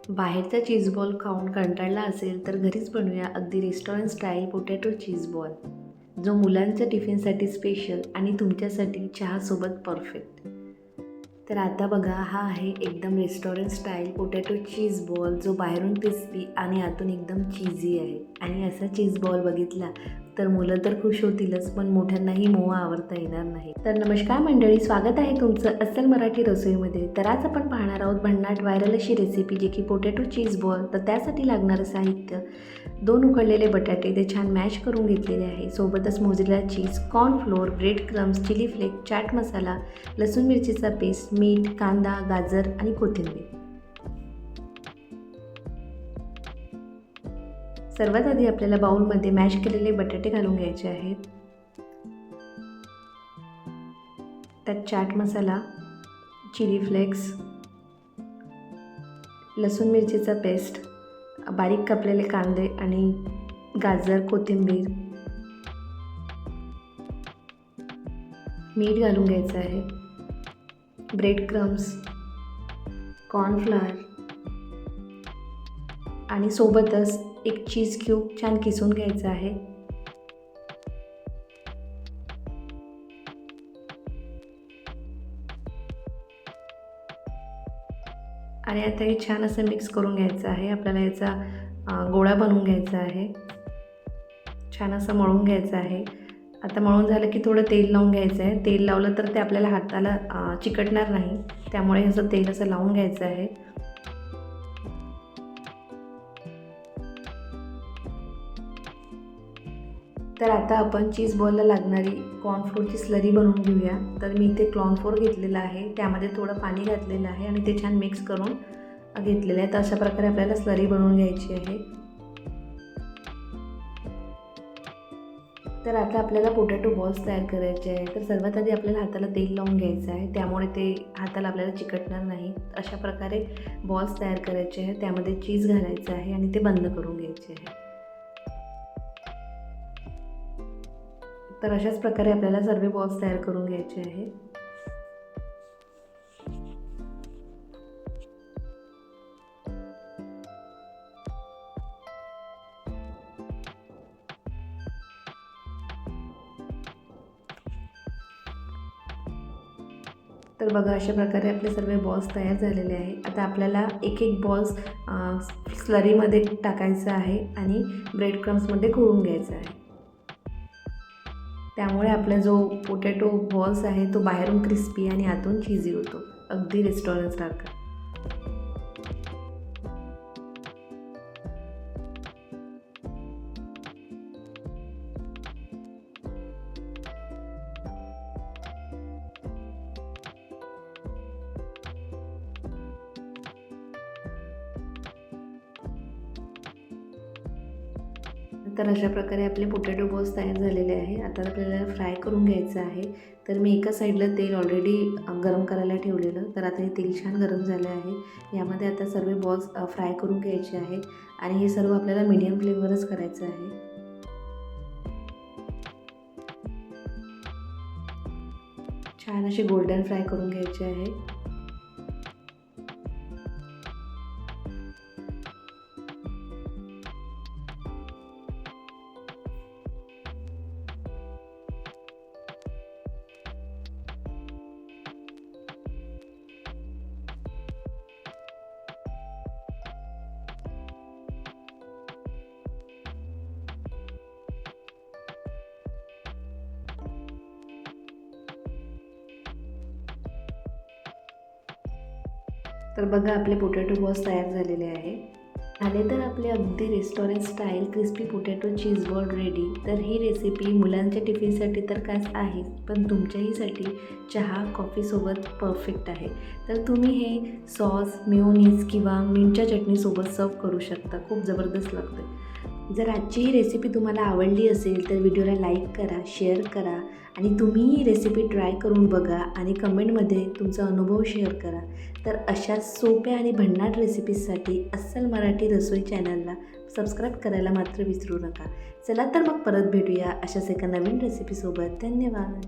बाहेरचा cheese ball खाऊन कंटाळला असेल तर घरीच बनवूया अगदी restaurant style potato cheese ball, जो मुलांच्या टिफिनसाठी स्पेशल आणि तुमच्यासाठी चहासोबत परफेक्ट. तर आता बघा, हा आहे एकदम restaurant style potato cheese ball, जो बाहेरून क्रिस्पी आणि आतून एकदम चीझी आहे. आणि असा चीज बॉल बघितला तर मुलं तर खुश होतीलच, पण मोठ्यांनाही मोह आवरता येणार नाही. तर नमस्कार मंडळी, स्वागत आहे तुमचं अस्सल मराठी रसोईमध्ये. तर आज आपण पाहणार आहोत भन्नाट व्हायरल अशी रेसिपी, जे की पोटॅटो चीज बॉल. तर त्यासाठी लागणारं साहित्य: 2 उकडलेले बटाटे, ते छान मॅश करून घेतलेले आहे. सोबतच mozzarella cheese, cornflour, bread crumbs, chilli flake, chaat masala, लसूण मिरचीचा पेस्ट, मीठ, कांदा, गाजर आणि कोथिंबीर. सर्वात आधी आपल्याला बाउलमध्ये मॅश केलेले बटाटे घालून घ्यायचे आहेत. त्यात चाट मसाला, चिली फ्लेक्स, लसूण मिरचीचा पेस्ट, बारीक कापलेले कांदे आणि गाजर, कोथिंबीर, मीठ घालून घ्यायचं आहे, ब्रेड क्रम्स, कॉर्नफ्लॉवर आणि सोबतच एक चीज क्यूब छान किसून घ्यायचं आहे. आणि आता हे छान असं मिक्स करून घ्यायचं आहे. आपल्याला याचा गोळा बनवून घ्यायचा आहे. छान असं मळून घ्यायचं आहे. आता मळून झालं की थोडं तेल लावून घ्यायचं आहे. तेल लावलं तर ते आपल्याला हाताला चिकटणार नाही, त्यामुळे असं तेल असं लावून घ्यायचं आहे. तर आता आपण चीज बॉलला लागणारी कॉर्नफ्लोअरची स्लरी बनवून घेऊया. तर मी इथे कॉर्नफ्लोअर घेतलेला आहे, त्यामध्ये थोडं पाणी घातलेलं आहे आणि ते छान मिक्स करून घेतलेलं आहे. तर अशा प्रकारे आपल्याला स्लरी बनवून घ्यायची आहे. तर आता आपल्याला पोटॅटो बॉल्स तयार करायचे आहे. तर सर्वात आधी आपल्याला हाताला तेल लावून घ्यायचं आहे, त्यामुळे ते हाताला आपल्याला चिकटणार नाही. अशा प्रकारे बॉल्स तयार करायचे आहे. त्यामध्ये चीज घालायचं आहे आणि ते बंद करून घ्यायचे आहे. तर अशाच प्रकारे आपल्याला सर्व बॉल्स तयार करून घ्यायचे आहे. तर बघा, अशा प्रकारे आपले सर्व बॉल्स तयार झालेले आहे. आता आपल्याला एक एक बॉल्स स्लरीमध्ये टाकायचं आहे आणि ब्रेड क्रम्समध्ये घोळून घ्यायचा आहे. त्यामुळे आपला जो पोटॅटो बॉल्स आहे तो बाहेरून क्रिस्पी आणि आतून चीझी होतो, अगदी रेस्टॉरंटसारखा. तर अशा प्रकारे आपले पोटॅटो बॉल्स तयार झालेले आहे. आता आपल्याला फ्राय करून घ्यायचं आहे. तर मी एका साईडला तेल ऑलरेडी गरम करायला ठेवलेलं. तर आता हे तेल छान गरम झालं आहे. यामध्ये आता सर्व बॉल्स फ्राय करून घ्यायचे आहे आणि हे सर्व आपल्याला मीडियम फ्लेमवरच करायचं आहे. छान असे गोल्डन फ्राय करून घ्यायचे आहे. तर बघा, आपले पोटॅटो बॉल्स तयार झालेले आहे. तर आपले अगदी restaurant style crispy potato cheese ball ready. तर ही रेसिपी मुलांच्या टिफिनसाठी तर काच आहे, पण तुमच्याहीसाठी चहा कॉफीसोबत परफेक्ट आहे. तर तुम्ही हे सॉस, मेयोनीज किंवा मिंटच्या चटणीसोबत सर्व करू शकता. खूप जबरदस्त लागते. जर आजची ही रेसिपी तुम्हाला आवडली असेल तर व्हिडिओला लाईक करा, शेअर करा आणि तुम्ही ही रेसिपी ट्राय करून बघा आणि कमेंटमध्ये तुमचा अनुभव शेअर करा. तर अशा सोप्या आणि भन्नाट रेसिपीजसाठी अस्सल मराठी रसोई चॅनलला सबस्क्राईब करायला मात्र विसरू नका. चला तर मग परत भेटूया अशाच एका नवीन रेसिपीसोबत. धन्यवाद.